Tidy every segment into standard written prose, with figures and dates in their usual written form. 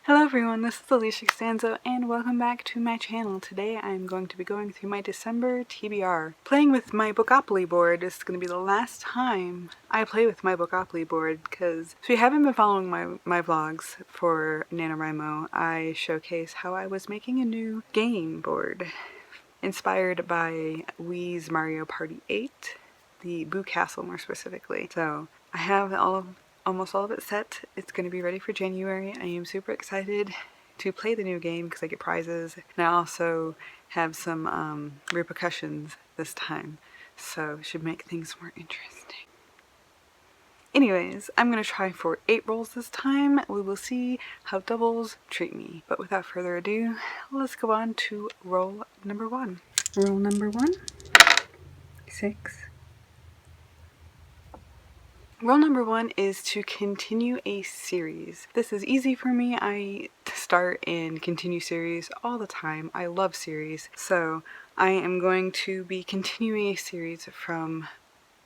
Hello everyone, this is Alisha Costanzo and welcome back to my channel. Today I'm going to be going through my December TBR. Playing with my Bookopoly board is going to be the last time I play with my Bookopoly board because if you haven't been following my vlogs for NaNoWriMo, I showcase how I was making a new game board inspired by Wii's Mario Party 8, the Boo Castle more specifically. So I have almost all of it set. It's going to be ready for January. I am super excited to play the new game because I get prizes, and I also have some repercussions this time, so it should make things more interesting. Anyways, I'm going to try for 8 rolls this time. We will see how doubles treat me. But without further ado, let's go on to roll number 1. Roll number 1, 6. Rule number 1 is to continue a series. This is easy for me. I start and continue series all the time. I love series. So I am going to be continuing a series from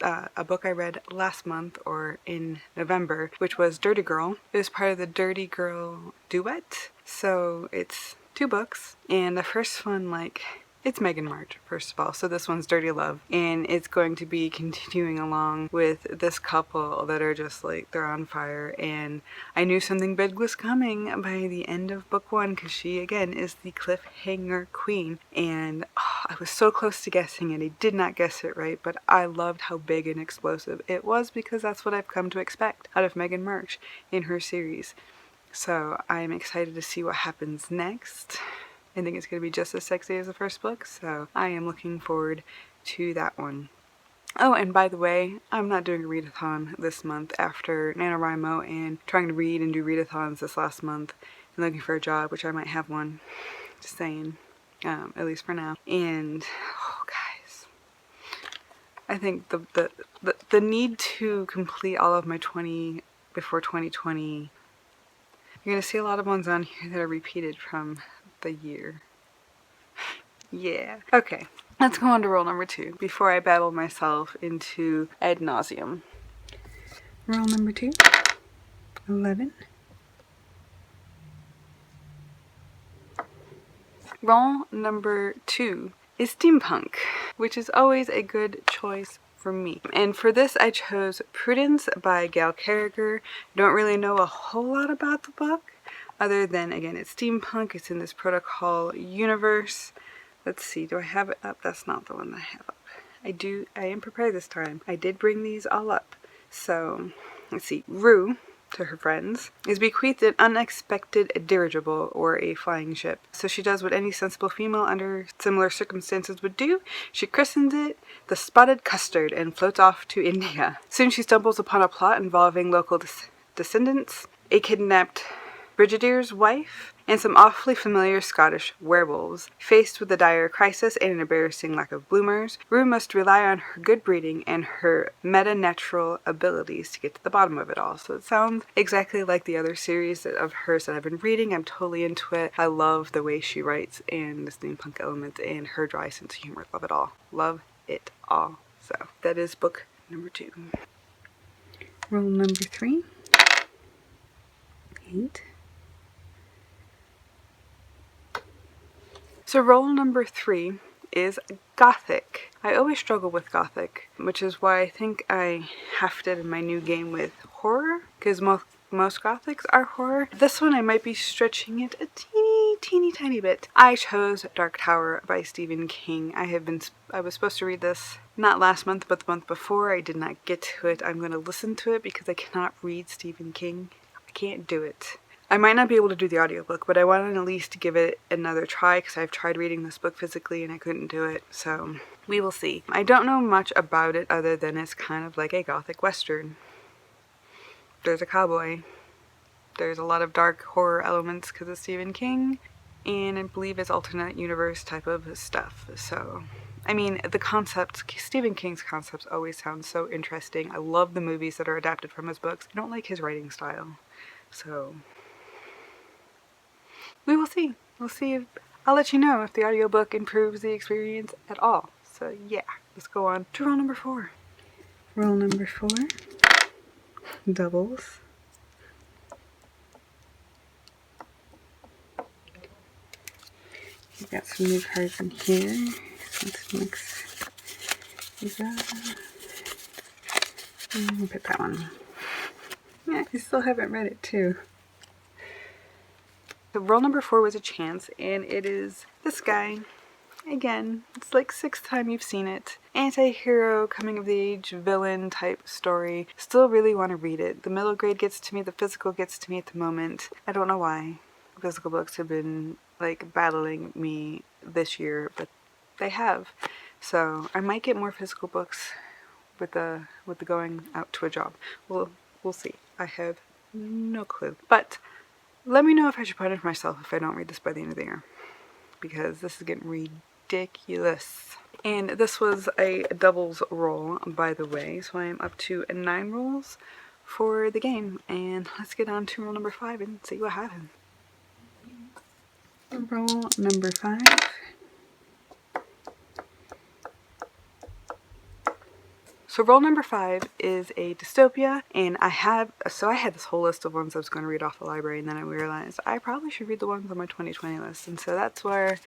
a book I read last month or in November, which was Dirty Girl. It was part of the Dirty Girl duet. So it's 2 books, and the first one, it's Megan March, first of all, so this one's Dirty Love, and it's going to be continuing along with this couple that are just they're on fire, and I knew something big was coming by the end of book 1 because she, again, is the cliffhanger queen, and I was so close to guessing it. I did not guess it right, but I loved how big and explosive it was because that's what I've come to expect out of Megan March in her series. So I'm excited to see what happens next. I think it's going to be just as sexy as the first book, so I am looking forward to that one. Oh, and by the way, I'm not doing a readathon this month after NaNoWriMo and trying to read and do readathons this last month and looking for a job, which I might have one. Just saying, at least for now. And, oh guys, I think the need to complete all of my 20 before 2020, you're going to see a lot of ones on here that are repeated from the year. Yeah. Okay, let's go on to roll number 2 before I babble myself into ad nauseum. Roll number 2, 11. Roll number 2 is Steampunk, which is always a good choice for me. And for this I chose Prudence by Gail Carriger. Don't really know a whole lot about the book other than, again, it's steampunk, it's in this protocol universe. Let's see, do I have it up? That's not the one that I have up. I am prepared this time. I did bring these all up. So, let's see. Rue, to her friends, is bequeathed an unexpected dirigible, or a flying ship. So she does what any sensible female under similar circumstances would do. She christens it the Spotted Custard and floats off to India. Soon she stumbles upon a plot involving local descendants, a kidnapped brigadier's wife, and some awfully familiar Scottish werewolves. Faced with a dire crisis and an embarrassing lack of bloomers, Rue must rely on her good breeding and her metanatural abilities to get to the bottom of it all. So it sounds exactly like the other series of hers that I've been reading. I'm totally into it. I love the way she writes and the steampunk element and her dry sense of humor. Love it all. Love it all. So that is book number 2. Roll number 3, 8. So roll number 3 is Gothic. I always struggle with Gothic, which is why I think I hefted in my new game with horror, because most Gothics are horror. This one I might be stretching it a teeny tiny bit. I chose Dark Tower by Stephen King. I was supposed to read this not last month but the month before. I did not get to it. I'm going to listen to it because I cannot read Stephen King. I can't do it. I might not be able to do the audiobook, but I wanted at least give it another try because I've tried reading this book physically and I couldn't do it, so we will see. I don't know much about it other than it's kind of like a Gothic Western. There's a cowboy. There's a lot of dark horror elements because of Stephen King, and I believe it's alternate universe type of stuff. So, I mean, the concepts, Stephen King's concepts always sound so interesting. I love the movies that are adapted from his books. I don't like his writing style, so we will see. We'll see. I'll let you know if the audiobook improves the experience at all. So yeah, let's go on to roll number 4. Roll number 4, doubles. got some new cards in here. So let's mix these up. And put that one. Yeah, I still haven't read it too. So roll number 4 was a chance, and it is this guy. Again, it's like 6th time you've seen it. Anti-hero, coming of age, villain type story. Still really want to read it. The middle grade gets to me, the physical gets to me at the moment. I don't know why. Physical books have been like battling me this year, but they have. So I might get more physical books with the going out to a job. We'll see. I have no clue. But let me know if I should punish myself if I don't read this by the end of the year, because this is getting ridiculous. And this was a doubles roll, by the way, so I am up to 9 rolls for the game. And let's get on to roll number 5 and see what happens. Roll number 5. So roll number 5 is a dystopia, and I had this whole list of ones I was going to read off the library, and then I realized I probably should read the ones on my 2020 list, and so that's where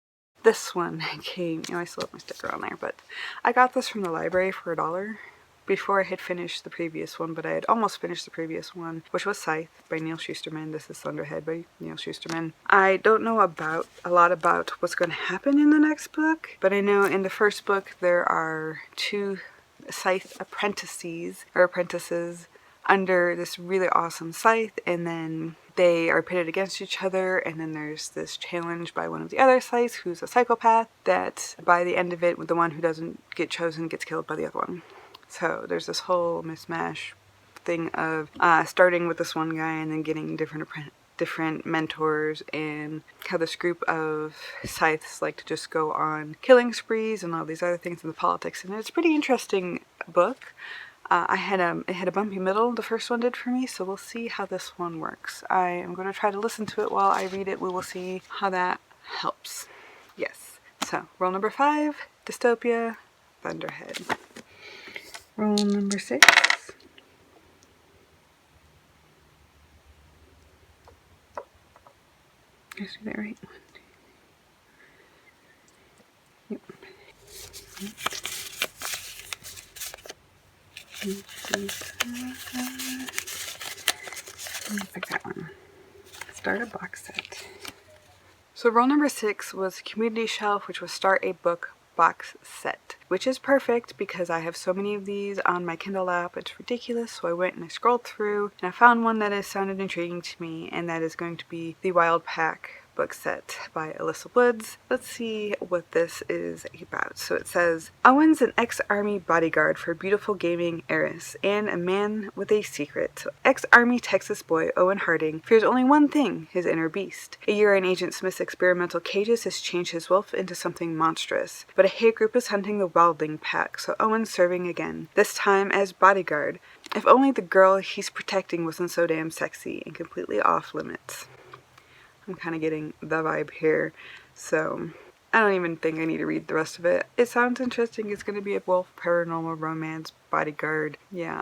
this one came. I still have my sticker on there, but I got this from the library for $1 before I had finished the previous one, but I had almost finished the previous one, which was Scythe by Neil Shusterman. This is Thunderhead by Neil Shusterman. I don't know a lot about what's going to happen in the next book, but I know in the first book there are 2 Scythe apprentices under this really awesome scythe, and then they are pitted against each other, and then there's this challenge by one of the other scythes who's a psychopath that by the end of it, the one who doesn't get chosen gets killed by the other one. So there's this whole mismatch thing of starting with this one guy and then getting different mentors, and how this group of scythes like to just go on killing sprees and all these other things in the politics. And it's a pretty interesting book. It had a bumpy middle, the first one did for me, so we'll see how this one works. I am going to try to listen to it while I read it. We will see how that helps. Yes. So roll number 5, Dystopia, Thunderhead. Roll number 6. Did I do that right? 1, 2. Yep. Pick that one. Start a box set. So roll number 6 was Community Shelf, which was Start a Book box set, which is perfect because I have so many of these on my Kindle app. It's ridiculous. So I went and I scrolled through and I found one that has sounded intriguing to me, and that is going to be the Wild Pack book set by Alyssa Woods. Let's see what this is about. So it says, Owen's an ex-army bodyguard for a beautiful gaming heiress and a man with a secret. So ex-army Texas boy Owen Harding fears only one thing, his inner beast. A year in Agent Smith's experimental cages has changed his wolf into something monstrous, but a hate group is hunting the wildling pack, so Owen's serving again, this time as bodyguard. If only the girl he's protecting wasn't so damn sexy and completely off limits. I'm kind of getting the vibe here, so I don't even think I need to read the rest of it. It sounds interesting. It's going to be a wolf paranormal romance bodyguard, yeah,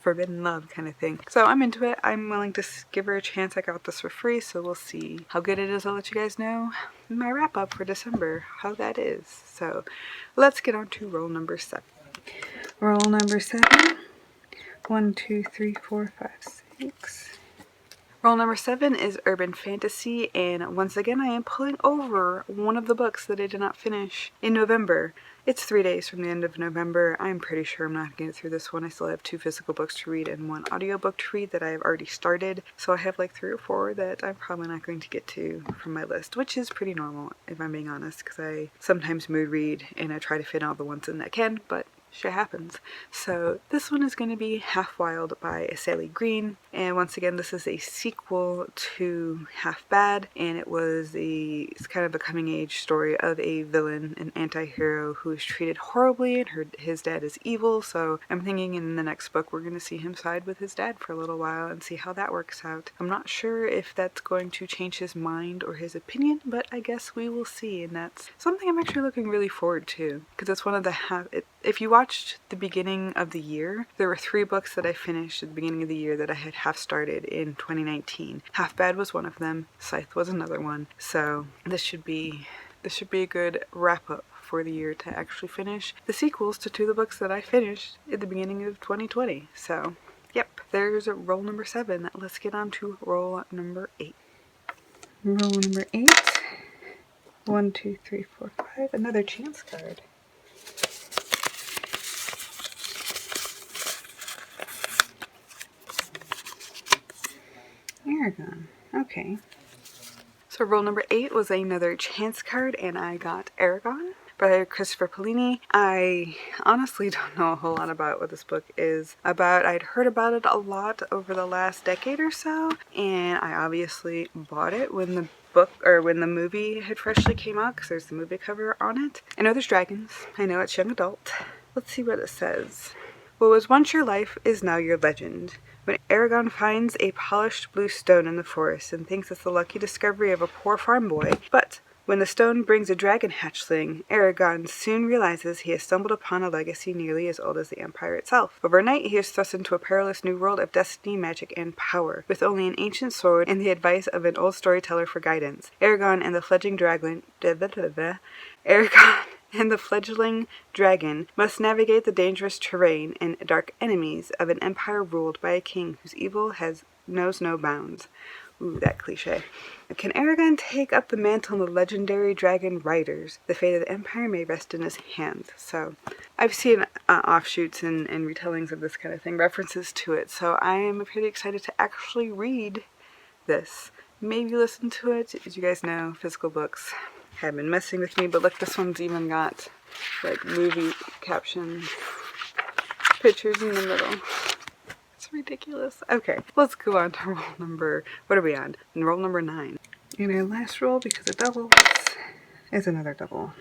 forbidden love kind of thing. So I'm into it. I'm willing to give her a chance. I got this for free, so we'll see how good it is. I'll let you guys know in my wrap up for December how that is. So let's get on to roll number 7. Roll number 7. 1, 2, 3, 4, 5, 6. Roll number 7 is Urban Fantasy, and once again I am pulling over one of the books that I did not finish in November. It's 3 days from the end of November. I'm pretty sure I'm not going to get through this one. I still have 2 physical books to read and 1 audiobook to read that I have already started, so I have like 3 or 4 that I'm probably not going to get to from my list, which is pretty normal if I'm being honest, because I sometimes mood read and I try to fit all the ones in that I can, but shit happens. So this one is going to be Half Wild by Sally Green, and once again this is a sequel to Half Bad, and it's kind of a coming age story of a villain, an anti-hero who is treated horribly, and his dad is evil. So I'm thinking in the next book we're going to see him side with his dad for a little while and see how that works out. I'm not sure if that's going to change his mind or his opinion, but I guess we will see, and that's something I'm actually looking really forward to, because it's one of the if you watched the beginning of the year, there were 3 books that I finished at the beginning of the year that I had half started in 2019. Half Bad was one of them. Scythe was another one. So this should be this should be a good wrap-up for the year to actually finish the sequels to two of the books that I finished at the beginning of 2020. So, yep, there's roll number 7. Let's get on to roll number 8. Roll number 8. 1, 2, 3, 4, 5. Another chance card. Aragon. Okay. So roll number 8 was another chance card, and I got Aragon by Christopher Paolini. I honestly don't know a whole lot about what this book is about. I'd heard about it a lot over the last decade or so, and I obviously bought it when the movie had freshly came out, because there's the movie cover on it. I know there's dragons. I know it's young adult. Let's see what it says. What was once your life is now your legend. When Aragon finds a polished blue stone in the forest and thinks it's the lucky discovery of a poor farm boy, but when the stone brings a dragon hatchling, Aragon soon realizes he has stumbled upon a legacy nearly as old as the Empire itself. Overnight, he is thrust into a perilous new world of destiny, magic, and power, with only an ancient sword and the advice of an old storyteller for guidance. Aragon and the fledgling dragon must navigate the dangerous terrain and dark enemies of an empire ruled by a king whose evil knows no bounds. Ooh, that cliche. Can Aragon take up the mantle of the legendary dragon riders? The fate of the empire may rest in his hands. So, I've seen offshoots and retellings of this kind of thing, references to it, so I am pretty excited to actually read this. Maybe listen to it. As you guys know, physical books have been messing with me, but look, this one's even got like movie caption pictures in the middle. It's ridiculous. Okay, let's go on to roll number, what are we on? Roll number 9. And our last roll, because it doubles, is another double.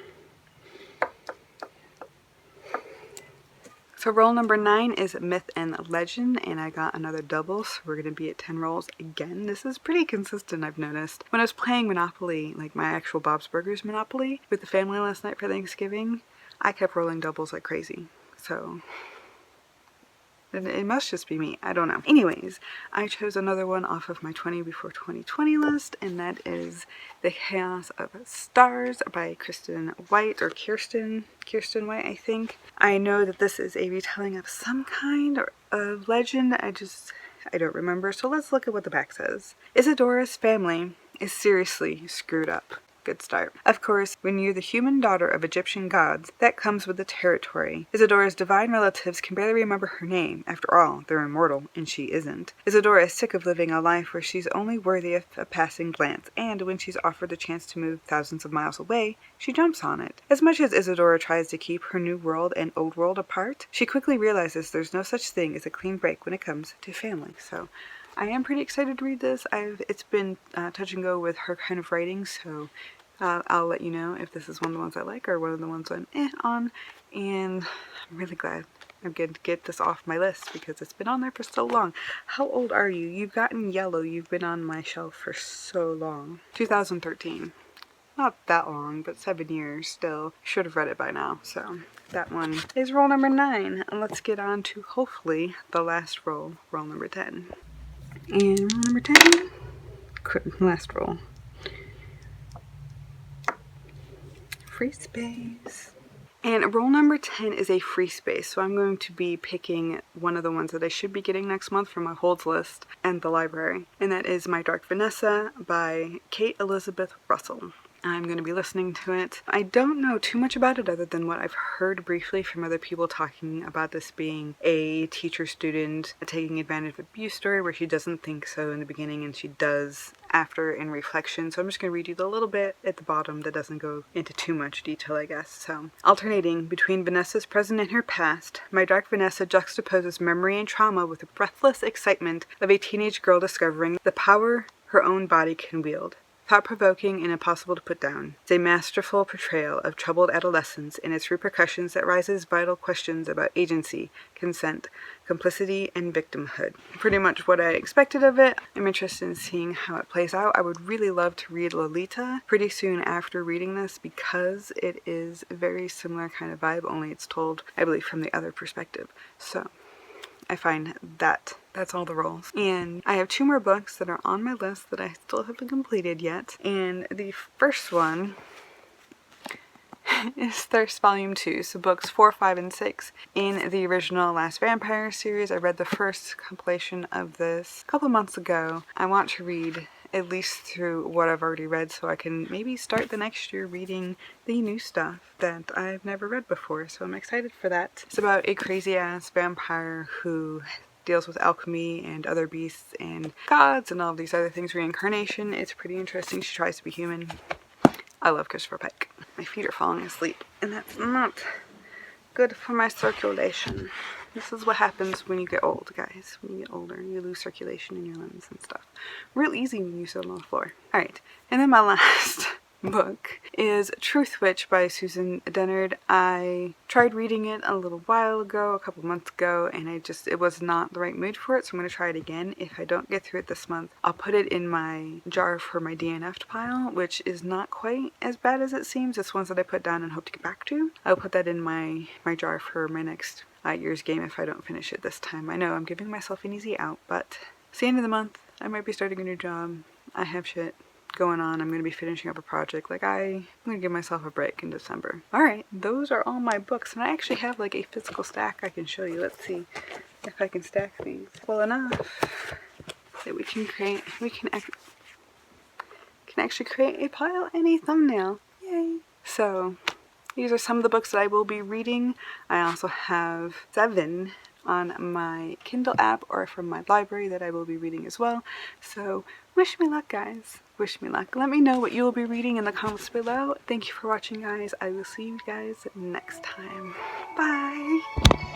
So roll number 9 is Myth and Legend, and I got another double, so we're going to be at 10 rolls again. This is pretty consistent, I've noticed. When I was playing Monopoly, like my actual Bob's Burgers Monopoly, with the family last night for Thanksgiving, I kept rolling doubles like crazy. So, it must just be me. I don't know. Anyways, I chose another one off of my 20 Before 2020 list, and that is The Chaos of Stars by Kirsten White, I think. I know that this is a retelling of some kind of legend. I don't remember. So let's look at what the back says. Isidora's family is seriously screwed up. Good start. Of course, when you're the human daughter of Egyptian gods, that comes with the territory. Isidora's divine relatives can barely remember her name. After all, they're immortal, and she isn't. Isidora is sick of living a life where she's only worthy of a passing glance, and when she's offered the chance to move thousands of miles away, she jumps on it. As much as Isidora tries to keep her new world and old world apart, she quickly realizes there's no such thing as a clean break when it comes to family. So, I am pretty excited to read this. It's been touch and go with her kind of writing, so I'll let you know if this is one of the ones I like or one of the ones I'm on. And I'm really glad I'm going to get this off my list because it's been on there for so long. How old are you? You've gotten yellow. You've been on my shelf for so long. 2013. Not that long, but 7 years still. Should have read it by now. So that one is roll number 9. And let's get on to hopefully the last roll, roll number 10. And roll number 10, last roll. Free space. And roll number 10 is a free space, so I'm going to be picking one of the ones that I should be getting next month from my holds list and the library. And that is My Dark Vanessa by Kate Elizabeth Russell. I'm going to be listening to it. I don't know too much about it other than what I've heard briefly from other people talking about this being a teacher-student taking advantage of abuse story where she doesn't think so in the beginning and she does after in reflection. So I'm just going to read you the little bit at the bottom that doesn't go into too much detail, I guess. So, alternating between Vanessa's present and her past, My Dark Vanessa juxtaposes memory and trauma with the breathless excitement of a teenage girl discovering the power her own body can wield. Thought-provoking and impossible to put down. It's a masterful portrayal of troubled adolescence and its repercussions that raises vital questions about agency, consent, complicity, and victimhood. Pretty much what I expected of it. I'm interested in seeing how it plays out. I would really love to read Lolita pretty soon after reading this because it is a very similar kind of vibe, only it's told, I believe, from the other perspective. So, I find that's all the rolls. And I have 2 more books that are on my list that I still haven't completed yet. And the first one is Thirst Volume 2, so books 4, 5, and 6 in the original Last Vampire series. I read the first compilation of this a couple months ago. I want to read at least through what I've already read so I can maybe start the next year reading the new stuff that I've never read before, so I'm excited for that. It's about a crazy ass vampire who deals with alchemy and other beasts and gods and all these other things, reincarnation. It's pretty interesting. She tries to be human. I love Christopher Pike. My feet are falling asleep, and that's not good for my circulation. This is what happens when you get old, guys. When you get older, you lose circulation in your limbs and stuff. Real easy when you sit on the floor. Alright, and then my last book is Truth Witch by Susan Dennard. I tried reading it a little while ago, a couple months ago, and it was not the right mood for it, so I'm going to try it again. If I don't get through it this month, I'll put it in my jar for my DNF'd pile, which is not quite as bad as it seems. It's ones that I put down and hope to get back to. I'll put that in my jar for my next year's game if I don't finish it this time. I know I'm giving myself an easy out, but it's the end of the month. I might be starting a new job. I have shit going on. I'm going to be finishing up a project. Like, I'm going to give myself a break in December. Alright, those are all my books, and I actually have like a physical stack I can show you. Let's see if I can stack these well enough that we can actually create a pile and a thumbnail. Yay! So, these are some of the books that I will be reading. I also have 7 on my Kindle app or from my library that I will be reading as well. So wish me luck, guys. Wish me luck. Let me know what you will be reading in the comments below. Thank you for watching, guys. I will see you guys next time. Bye!